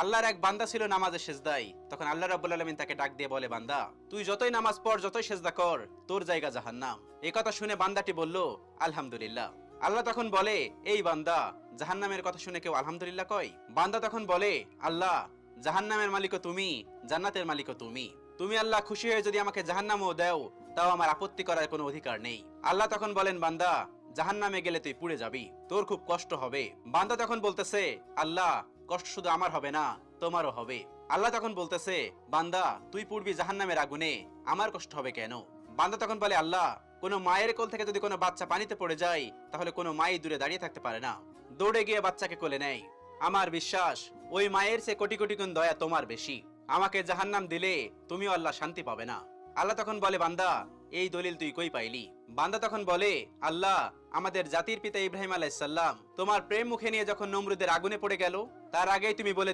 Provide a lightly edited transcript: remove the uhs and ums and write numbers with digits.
আল্লাহর এক বান্দা ছিল নামাজে সেজদায়। তখন আল্লাহ রাব্বুল আলামিন তাকে ডাক দিয়ে বলে, বান্দা তুই যতই নামাজ পড়, যতই সেজদা কর, তোর জায়গা জাহান্নাম। এই কথা শুনে বান্দাটি বলল, আলহামদুলিল্লাহ। আল্লাহ তখন বলে, এই বান্দা, জাহান্নামের কথা শুনে কেউ আলহামদুলিল্লাহ কয়? বান্দা তখন বলে, আল্লাহ, জাহান্নামের মালিকও তুমি, জান্নাতের মালিকও তুমি। তুমি আল্লাহ খুশি হয়ে যদি আমাকে জাহান্নামও দাও, তাও আমার আপত্তি করার কোনো অধিকার নেই। আল্লাহ তখন বলেন, বান্দা, জাহান্নামে গেলে তুই পুড়ে যাবি, তোর খুব কষ্ট হবে। বান্দা তখন বলতেছে, আল্লাহ, কষ্ট শুধু আমার হবে না, তোমারও হবে। আল্লাহ তখন বলতেছে, বান্দা, তুই পুড়বি জাহান্নামের আগুনে, আমার কষ্ট হবে কেন? বান্দা তখন বলে, আল্লাহ, কোনো মায়ের কোল থেকে যদি কোনো বাচ্চা পানিতে পড়ে যায়, তাহলে কোনো মাই দূরে দাঁড়িয়ে থাকতে পারে না, দৌড়ে গিয়ে বাচ্চাকে কোলে নেয়। আমার বিশ্বাস ওই মায়ের চেয়ে কোটি কোটি গুণ দয়া তোমার বেশি। আমাকে জাহান্নাম দিলে তুমিও আল্লাহ শান্তি পাবে না। আল্লাহ তখন বলে, বান্দা, এই দলিল তুই কই পাইলি? বান্দা তখন বলে, আল্লাহ, আমাদের জাতির পিতা ইব্রাহিম আলাইহিস সালাম তোমার প্রেম মুখে নিয়ে যখন নমরুদের আগুনে পড়ে গেল, তার আগেই তুমি বলে